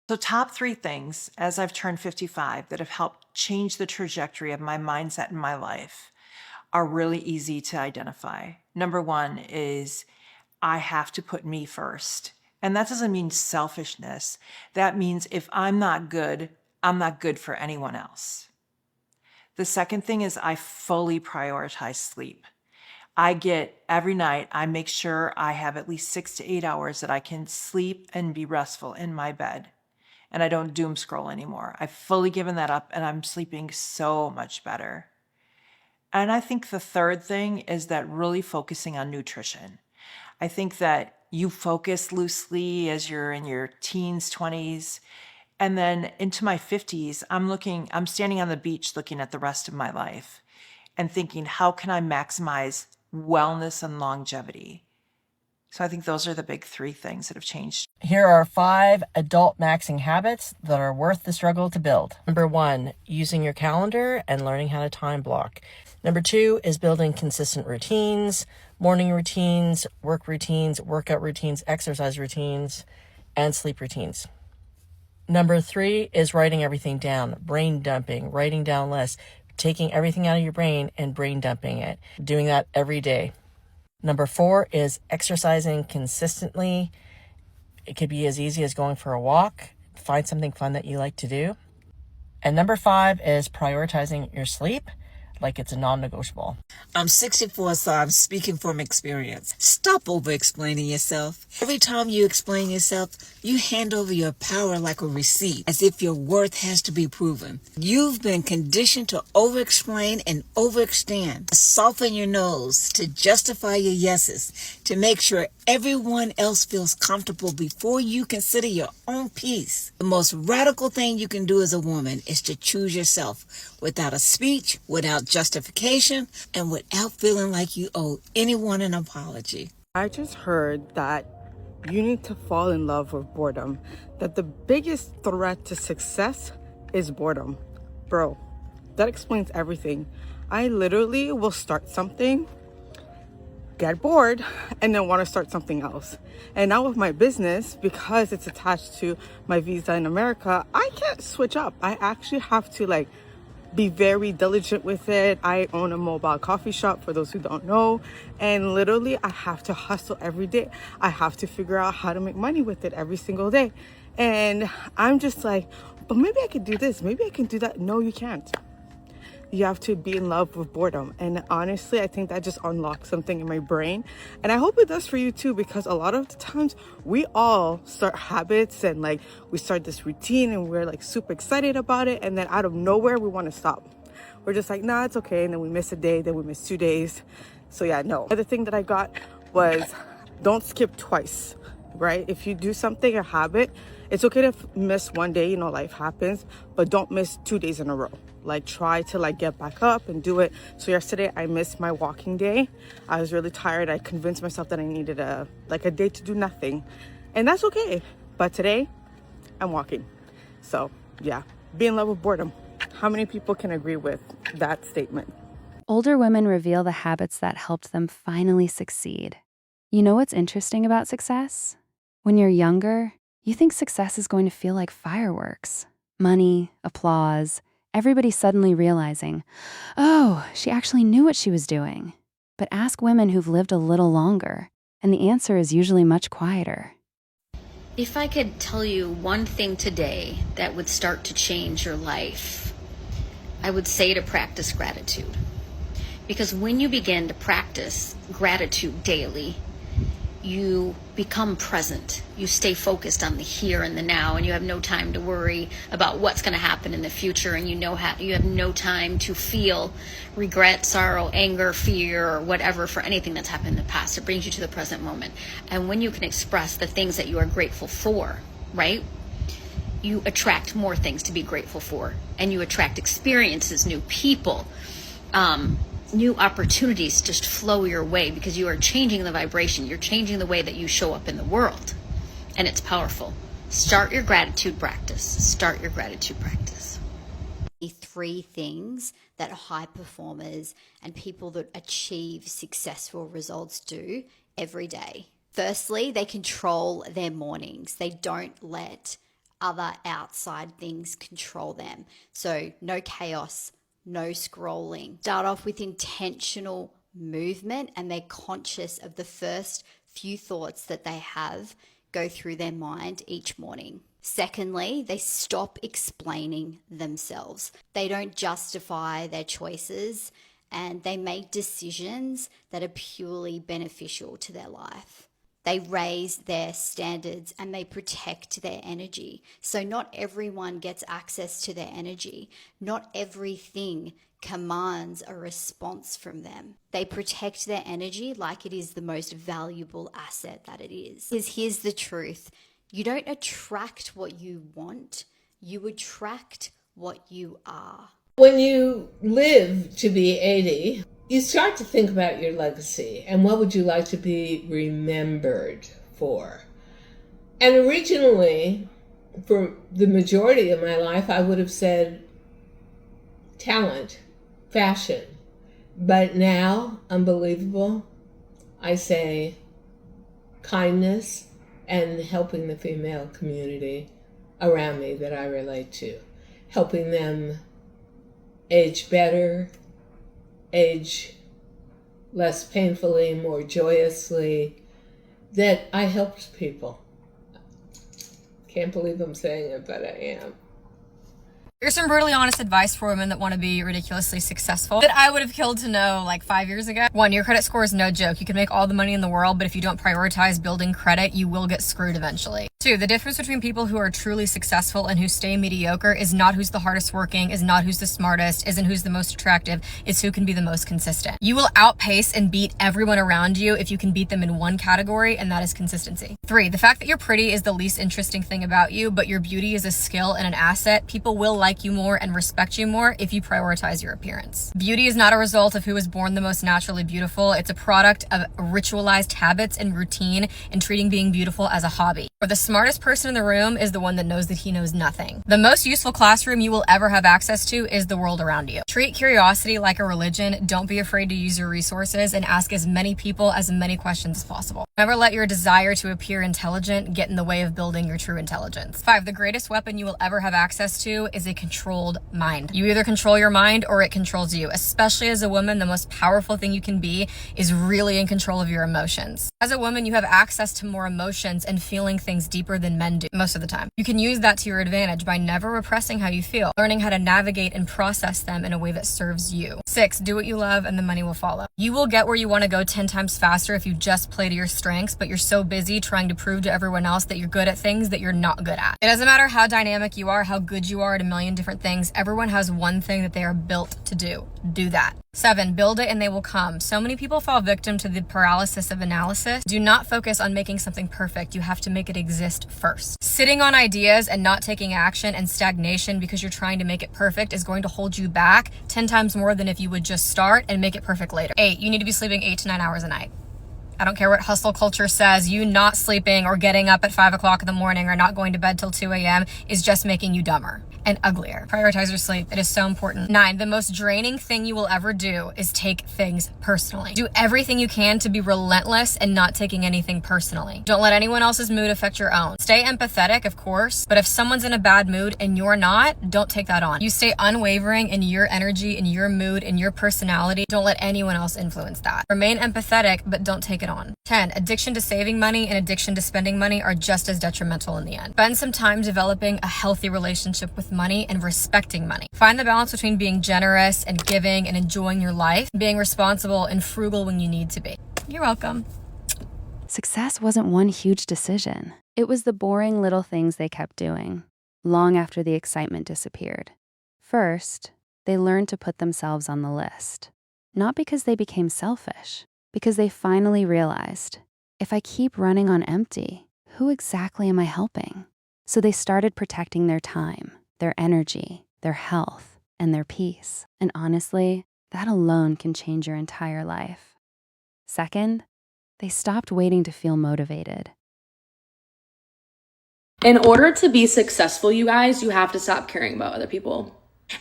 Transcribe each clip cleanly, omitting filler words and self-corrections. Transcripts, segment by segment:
So, top three things as I've turned 55 that have helped change the trajectory of my mindset in my life are really easy to identify. Number one is I have to put me first. And that doesn't mean selfishness. That means if I'm not good for anyone else. The second thing is I fully prioritize sleep. I get every night, I make sure I have at least 6 to 8 hours that I can sleep and be restful in my bed. And I don't doom scroll anymore. I've fully given that up and I'm sleeping so much better. And I think the third thing is that really focusing on nutrition. I think that you focus loosely as you're in your teens, 20s, and then into my 50s, I'm standing on the beach looking at the rest of my life and thinking, how can I maximize wellness and longevity? So I think those are the big three things that have changed. Here are 5 adult maxing habits that are worth the struggle to build. Number 1, using your calendar and learning how to time block. Number 2 is building consistent routines, morning routines, work routines, workout routines, exercise routines, and sleep routines. Number 3 is writing everything down, brain dumping, writing down lists, taking everything out of your brain and brain dumping it, doing that every day. Number 4 is exercising consistently. It could be as easy as going for a walk. Find something fun that you like to do. And number 5 is prioritizing your sleep like it's a non-negotiable. I'm 64, so I'm speaking from experience. Stop over-explaining yourself. Every time you explain yourself, you hand over your power like a receipt, as if your worth has to be proven. You've been conditioned to over-explain and overextend, to soften your nose, to justify your yeses, to make sure everyone else feels comfortable before you consider your own peace. The most radical thing you can do as a woman is to choose yourself without a speech, without justification, and without feeling like you owe anyone an apology. I just heard that you need to fall in love with boredom, that the biggest threat to success is boredom. Bro, that explains everything. I literally will start something, get bored, and then want to start something else. And now with my business, because it's attached to my visa in America, I can't switch up. I actually have to be very diligent with it. I own a mobile coffee shop, for those who don't know, and literally I have to hustle every day. I have to figure out how to make money with it every single day. And I'm just like, but maybe I could do this, maybe I can do that. No, you can't. You have to be in love with boredom. And honestly, I think that just unlocks something in my brain. And I hope it does for you too, because a lot of the times we all start habits and we start this routine and we're super excited about it. And then out of nowhere, we want to stop. We're just like, nah, it's okay. And then we miss a day, then we miss 2 days. So yeah, no. The other thing that I got was don't skip twice, right? If you do something, a habit, it's okay to miss one day, life happens, but don't miss 2 days in a row. Try to get back up and do it. So yesterday I missed my walking day. I was really tired. I convinced myself that I needed a day to do nothing, and that's okay. But today I'm walking. So yeah, be in love with boredom. How many people can agree with that statement? Older women reveal the habits that helped them finally succeed. You know what's interesting about success? When you're younger, you think success is going to feel like fireworks. Money, applause, everybody suddenly realizing, oh, she actually knew what she was doing. But ask women who've lived a little longer, and the answer is usually much quieter. If I could tell you one thing today that would start to change your life, I would say to practice gratitude. Because when you begin to practice gratitude daily, you become present. You stay focused on the here and the now, and you have no time to worry about what's going to happen in the future, and you have no time to feel regret, sorrow, anger, fear, or whatever for anything that's happened in the past. It brings you to the present moment. And when you can express the things that you are grateful for, right? You attract more things to be grateful for, and you attract experiences, new people, new opportunities just flow your way, because you are changing the vibration. You're changing the way that you show up in the world, and it's powerful. Start your gratitude practice. Start your gratitude practice. 3 things that high performers and people that achieve successful results do every day. Firstly, they control their mornings. They don't let other outside things control them. So no chaos, no scrolling. Start off with intentional movement, and they're conscious of the first few thoughts that they have go through their mind each morning. Secondly, they stop explaining themselves. They don't justify their choices, and they make decisions that are purely beneficial to their life. They raise their standards and they protect their energy. So not everyone gets access to their energy. Not everything commands a response from them. They protect their energy like it is the most valuable asset that it is. Because here's the truth. You don't attract what you want. You attract what you are. When you live to be 80, you start to think about your legacy and what would you like to be remembered for. And originally, for the majority of my life, I would have said talent, fashion. But now, unbelievable, I say kindness and helping the female community around me that I relate to. Helping them age better, age less painfully, more joyously, that I helped people. Can't believe I'm saying it, but I am. Here's some brutally honest advice for women that want to be ridiculously successful that I would have killed to know like 5 years ago. 1, your credit score is no joke. You can make all the money in the world, but if you don't prioritize building credit, you will get screwed eventually. 2, the difference between people who are truly successful and who stay mediocre is not who's the hardest working, is not who's the smartest, isn't who's the most attractive, it's who can be the most consistent. You will outpace and beat everyone around you if you can beat them in one category, and that is consistency. 3, the fact that you're pretty is the least interesting thing about you, but your beauty is a skill and an asset. People will like you more and respect you more if you prioritize your appearance. Beauty is not a result of who was born the most naturally beautiful. It's a product of ritualized habits and routine and treating being beautiful as a hobby. Or the smartest person in the room is the one that knows that he knows nothing. The most useful classroom you will ever have access to is the world around you. Treat curiosity like a religion. Don't be afraid to use your resources and ask as many people as many questions as possible. Never let your desire to appear intelligent get in the way of building your true intelligence. 5, the greatest weapon you will ever have access to is a controlled mind. You either control your mind or it controls you. Especially as a woman, the most powerful thing you can be is really in control of your emotions. As a woman, you have access to more emotions and feeling things deeper than men do most of the time. You can use that to your advantage by never repressing how you feel, learning how to navigate and process them in a way that serves you. 6, do what you love and the money will follow. You will get where you want to go 10 times faster if you just play to your strengths, but you're so busy trying to prove to everyone else that you're good at things that you're not good at. It doesn't matter how dynamic you are, how good you are at a million different things. Everyone has one thing that they are built to do. Do that. 7, build it and they will come. So many people fall victim to the paralysis of analysis. Do not focus on making something perfect. You have to make it exist first. Sitting on ideas and not taking action and stagnation because you're trying to make it perfect is going to hold you back 10 times more than if you would just start and make it perfect later. 8, you need to be sleeping 8 to 9 hours a night. I don't care what hustle culture says. You not sleeping or getting up at 5 o'clock in the morning or not going to bed till 2 a.m. is just making you dumber and uglier. Prioritize your sleep. It is so important. 9, the most draining thing you will ever do is take things personally. Do everything you can to be relentless and not taking anything personally. Don't let anyone else's mood affect your own. Stay empathetic, of course, but if someone's in a bad mood and you're not, don't take that on. You stay unwavering in your energy, in your mood, in your personality. Don't let anyone else influence that. Remain empathetic, but don't take it on. 10, addiction to saving money and addiction to spending money are just as detrimental in the end. Spend some time developing a healthy relationship with money and respecting money. Find the balance between being generous and giving and enjoying your life, being responsible and frugal when you need to be. You're welcome. Success wasn't one huge decision. It was the boring little things they kept doing, long after the excitement disappeared. First, they learned to put themselves on the list. Not because they became selfish, because they finally realized, if I keep running on empty, who exactly am I helping? So they started protecting their time, their energy, their health, and their peace. And honestly, that alone can change your entire life. Second, they stopped waiting to feel motivated. In order to be successful, you guys, you have to stop caring about other people.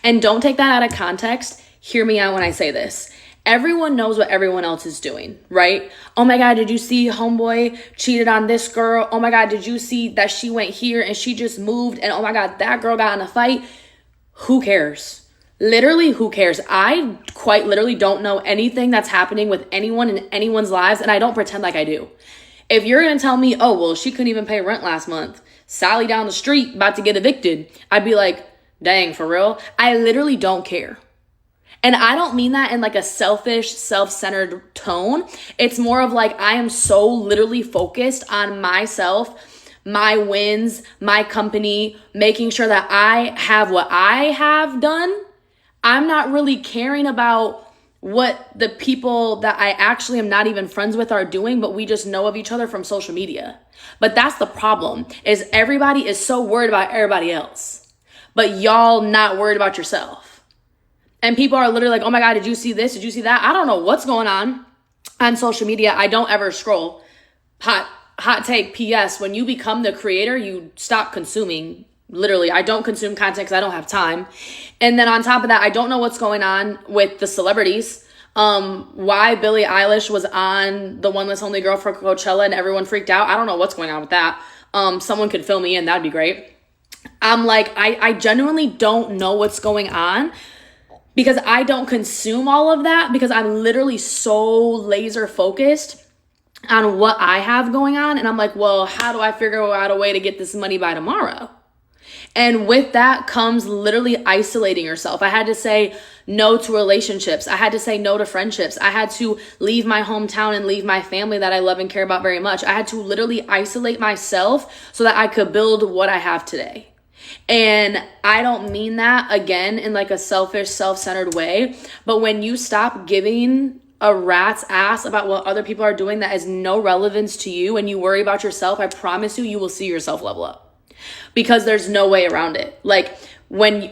And don't take that out of context. Hear me out when I say this. Everyone knows what everyone else is doing, right? Oh my God, did you see homeboy cheated on this girl? Oh my God, did you see that she went here and she just moved? And oh my God, that girl got in a fight. Who cares? Literally, who cares? I quite literally don't know anything that's happening with anyone in anyone's lives, and I don't pretend like I do. If you're going to tell me, oh, well, she couldn't even pay rent last month, Sally down the street about to get evicted, I'd be like, dang, for real? I literally don't care. And I don't mean that in like a selfish, self-centered tone. It's more of like, I am so literally focused on myself, my wins, my company, making sure that I have what I have done. I'm not really caring about what the people that I actually am not even friends with are doing, but we just know of each other from social media. But that's the problem, is everybody is so worried about everybody else, but y'all not worried about yourself. And people are literally like, oh my God, did you see this? Did you see that? I don't know what's going on social media. I don't ever scroll. Hot take, PS, when you become the creator, you stop consuming. Literally, I don't consume content because I don't have time. And then on top of that, I don't know what's going on with the celebrities. Why Billie Eilish was on the One Less Only Girl for Coachella and everyone freaked out. I don't know what's going on with that. Someone could fill me in. That'd be great. I'm like, I genuinely don't know what's going on because I don't consume all of that because I'm literally so laser focused on what I have going on. And I'm like, well, how do I figure out a way to get this money by tomorrow? And with that comes literally isolating yourself. I had to say no to relationships. I had to say no to friendships. I had to leave my hometown and leave my family that I love and care about very much. I had to literally isolate myself so that I could build what I have today. And I don't mean that again in like a selfish, self-centered way, but when you stop giving a rat's ass about what other people are doing that has no relevance to you and you worry about yourself, I promise you will see yourself level up. Because there's no way around it. Like when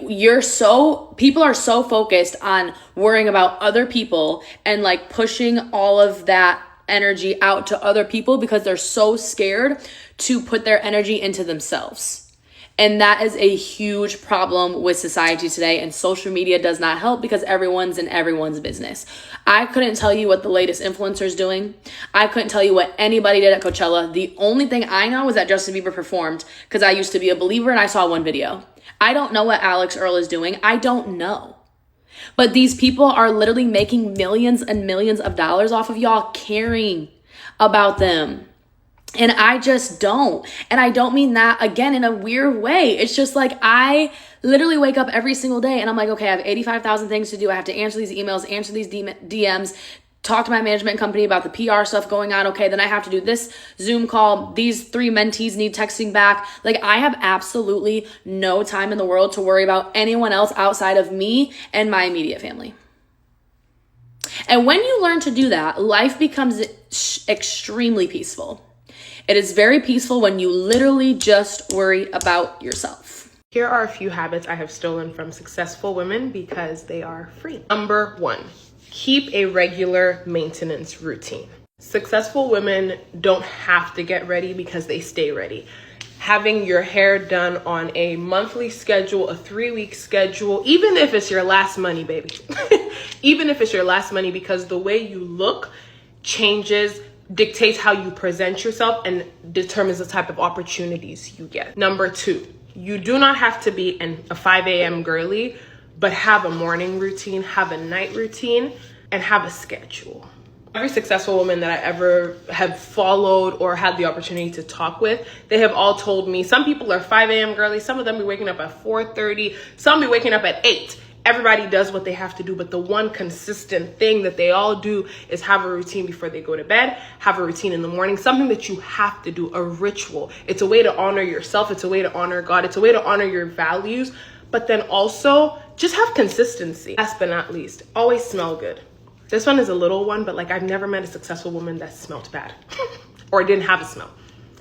people are so focused on worrying about other people and like pushing all of that energy out to other people because they're so scared to put their energy into themselves. And that is a huge problem with society today. And social media does not help because everyone's in everyone's business. I couldn't tell you what the latest influencer's doing. I couldn't tell you what anybody did at Coachella. The only thing I know is that Justin Bieber performed because I used to be a believer and I saw one video. I don't know what Alex Earl is doing. I don't know. But these people are literally making millions and millions of dollars off of y'all caring about them. And I just don't. And I don't mean that again in a weird way. It's just like I literally wake up every single day and I'm like, okay, I have 85,000 things to do. I have to answer these emails, answer these DMs, talk to my management company about the PR stuff going on. Okay, then I have to do this Zoom call. These 3 mentees need texting back. Like I have absolutely no time in the world to worry about anyone else outside of me and my immediate family. And when you learn to do that, life becomes extremely peaceful. It is very peaceful when you literally just worry about yourself. Here are a few habits I have stolen from successful women because they are free. Number 1, keep a regular maintenance routine. Successful women don't have to get ready because they stay ready. Having your hair done on a monthly schedule, a 3-week schedule, even if it's your last money, baby. Even if it's your last money, because the way you look dictates how you present yourself and determines the type of opportunities you get. Number 2, you do not have to be a 5 a.m. girly, but have a morning routine, have a night routine, and have a schedule. Every successful woman that I ever have followed or had the opportunity to talk with, they have all told me, some people are 5 a.m. girly, some of them be waking up at 4:30, some be waking up at 8. Everybody does what they have to do, but the one consistent thing that they all do is have a routine before they go to bed, have a routine in the morning, something that you have to do, a ritual. It's a way to honor yourself. It's a way to honor God. It's a way to honor your values, but then also just have consistency. Last but not least, always smell good. This one is a little one, but like I've never met a successful woman that smelled bad or didn't have a smell.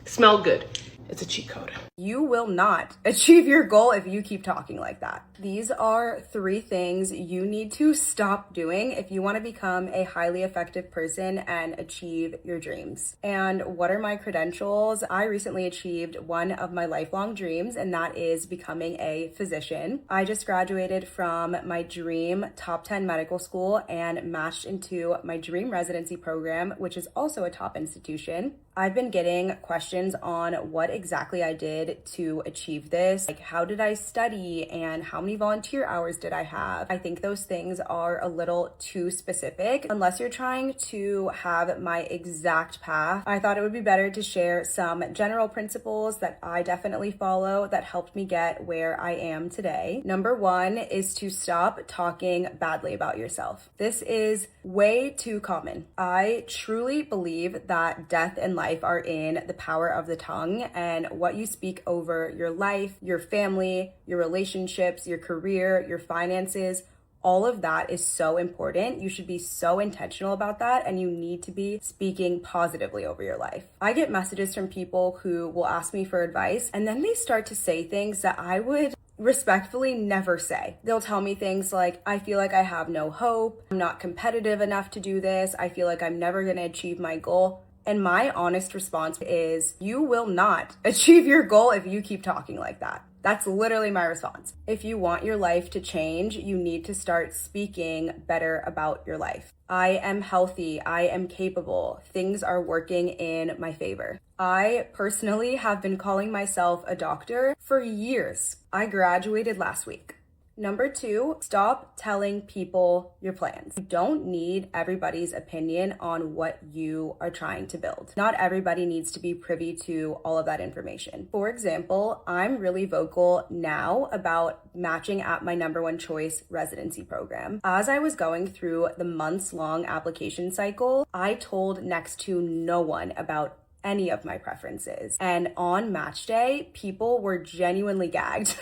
Smell good. It's a cheat code. You will not achieve your goal if you keep talking like that. These are 3 things you need to stop doing if you want to become a highly effective person and achieve your dreams. And what are my credentials? I recently achieved one of my lifelong dreams, and that is becoming a physician. I just graduated from my dream top 10 medical school and matched into my dream residency program, which is also a top institution. I've been getting questions on what exactly I did to achieve this. Like, how did I study and how many volunteer hours did I have? I think those things are a little too specific. Unless you're trying to have my exact path, I thought it would be better to share some general principles that I definitely follow that helped me get where I am today. Number 1 is to stop talking badly about yourself. This is way too common. I truly believe that death and life are in the power of the tongue, and what you speak over your life, your family, your relationships, your career, your finances, all of that is so important. You should be so intentional about that, and you need to be speaking positively over your life. I get messages from people who will ask me for advice, and then they start to say things that I would respectfully never say. They'll tell me things like, I feel like I have no hope, I'm not competitive enough to do this, I feel like I'm never going to achieve my goal. And my honest response is, you will not achieve your goal if you keep talking like that. That's literally my response. If you want your life to change, you need to start speaking better about your life. I am healthy. I am capable. Things are working in my favor. I personally have been calling myself a doctor for years. I graduated last week. Number 2, stop telling people your plans. You don't need everybody's opinion on what you are trying to build. Not everybody needs to be privy to all of that information. For example, I'm really vocal now about matching at my number 1 choice residency program. As I was going through the months-long application cycle, I told next to no one about any of my preferences. And on match day, people were genuinely gagged.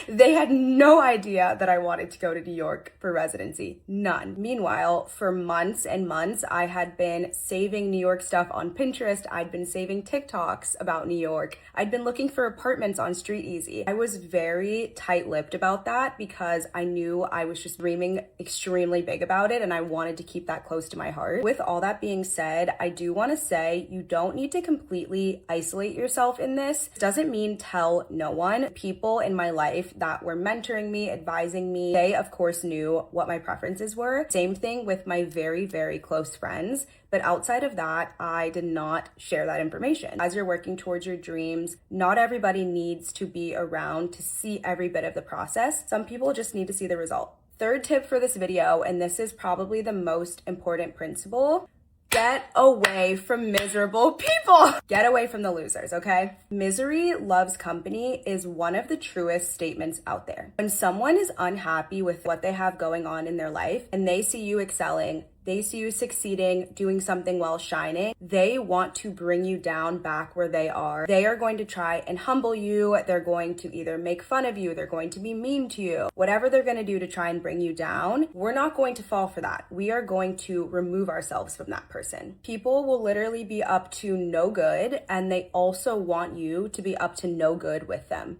They had no idea that I wanted to go to New York for residency. None. Meanwhile, for months and months, I had been saving New York stuff on Pinterest. I'd been saving TikToks about New York. I'd been looking for apartments on Street Easy. I was very tight-lipped about that because I knew I was just dreaming extremely big about it, and I wanted to keep that close to my heart. With all that being said, I do want to say you don't need to completely isolate yourself in this. It doesn't mean tell no one. People in my life that were mentoring me, advising me, they of course knew what my preferences were. Same thing with my very, very close friends. But outside of that, I did not share that information. As you're working towards your dreams, not everybody needs to be around to see every bit of the process. Some people just need to see the result. 3rd tip for this video, and this is probably the most important principle: get away from miserable people. Get away from the losers, okay? Misery loves company is one of the truest statements out there. When someone is unhappy with what they have going on in their life and they see you excelling, they see you succeeding, doing something while shining, they want to bring you down back where they are. They are going to try and humble you. They're going to either make fun of you. They're going to be mean to you. Whatever they're going to do to try and bring you down, we're not going to fall for that. We are going to remove ourselves from that person. People will literally be up to no good, and they also want you to be up to no good with them.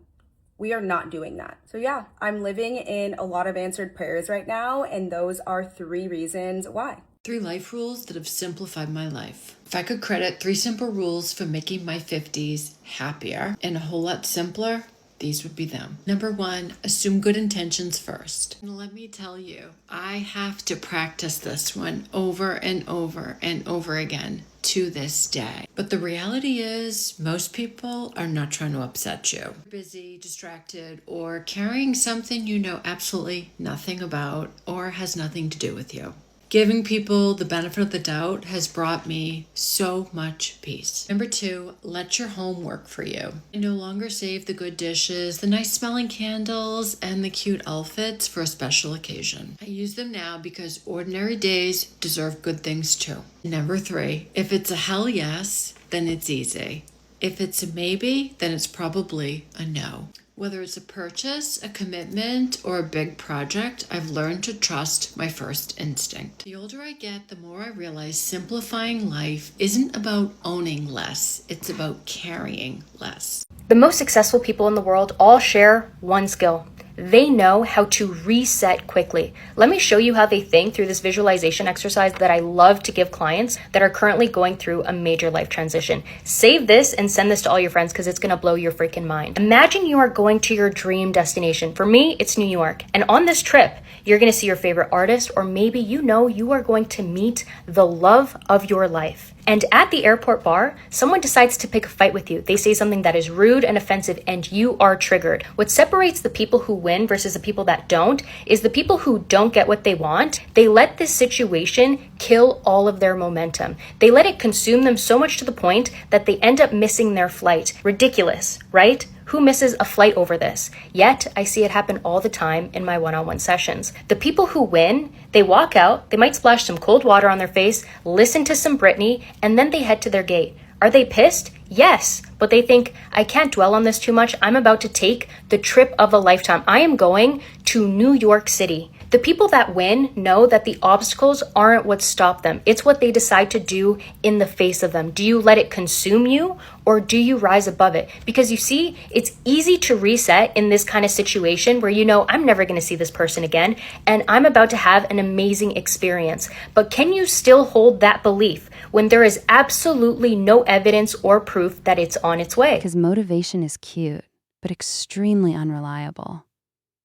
We are not doing that. So yeah, I'm living in a lot of answered prayers right now, and those are 3 reasons why. 3 life rules that have simplified my life. If I could credit 3 simple rules for making my 50s happier and a whole lot simpler, these would be them. Number 1, assume good intentions first. And let me tell you, I have to practice this one over and over and over again to this day. But the reality is, most people are not trying to upset you. Busy, distracted, or carrying something you know absolutely nothing about or has nothing to do with you. Giving people the benefit of the doubt has brought me so much peace. Number 2, let your home work for you. I no longer save the good dishes, the nice smelling candles, and the cute outfits for a special occasion. I use them now because ordinary days deserve good things too. Number 3, if it's a hell yes, then it's easy. If it's a maybe, then it's probably a no. Whether it's a purchase, a commitment, or a big project, I've learned to trust my first instinct. The older I get, the more I realize simplifying life isn't about owning less, it's about carrying less. The most successful people in the world all share one skill. They know how to reset quickly. Let me show you how they think through this visualization exercise that I love to give clients that are currently going through a major life transition. Save this and send this to all your friends because it's going to blow your freaking mind. Imagine you are going to your dream destination. For me, it's New York. And on this trip, you're going to see your favorite artist, or maybe you are going to meet the love of your life. And at the airport bar, someone decides to pick a fight with you. They say something that is rude and offensive, and you are triggered. What separates the people who win versus the people that don't is the people who don't get what they want. They let this situation kill all of their momentum. They let it consume them so much to the point that they end up missing their flight. Ridiculous, right? Who misses a flight over this? Yet, I see it happen all the time in my one-on-one sessions. The people who win, they walk out, they might splash some cold water on their face, listen to some Britney, and then they head to their gate. Are they pissed? Yes, but they think, I can't dwell on this too much. I'm about to take the trip of a lifetime. I am going to New York City. The people that win know that the obstacles aren't what stop them. It's what they decide to do in the face of them. Do you let it consume you, or do you rise above it? Because you see, it's easy to reset in this kind of situation where you know, I'm never going to see this person again, and I'm about to have an amazing experience. But can you still hold that belief when there is absolutely no evidence or proof that it's on its way? Because motivation is cute, but extremely unreliable.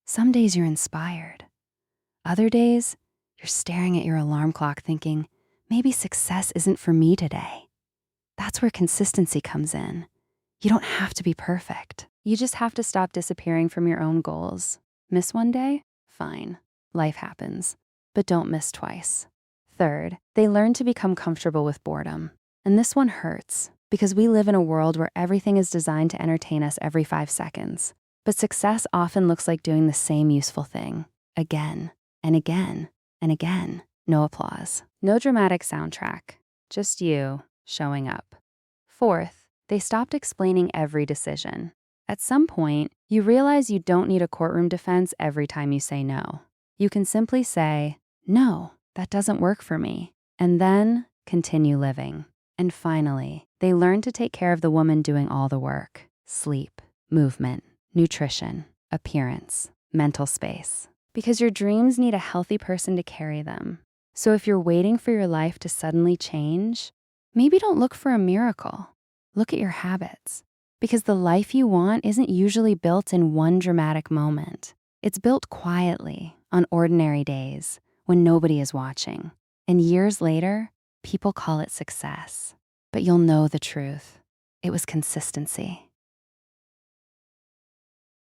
Some days you're inspired. Other days, you're staring at your alarm clock thinking, maybe success isn't for me today. That's where consistency comes in. You don't have to be perfect. You just have to stop disappearing from your own goals. Miss one day? Fine. Life happens. But don't miss twice. Third, they learn to become comfortable with boredom. And this one hurts because we live in a world where everything is designed to entertain us every 5 seconds. But success often looks like doing the same useful thing again and again and again. No applause. No dramatic soundtrack. Just you showing up. Fourth, they stopped explaining every decision. At some point, you realize you don't need a courtroom defense every time you say no. You can simply say, no, that doesn't work for me, and then continue living. And finally, they learn to take care of the woman doing all the work: sleep, movement, nutrition, appearance, mental space. Because your dreams need a healthy person to carry them. So if you're waiting for your life to suddenly change, maybe don't look for a miracle. Look at your habits. Because the life you want isn't usually built in one dramatic moment. It's built quietly on ordinary days when nobody is watching. And years later, people call it success. But you'll know the truth. It was consistency.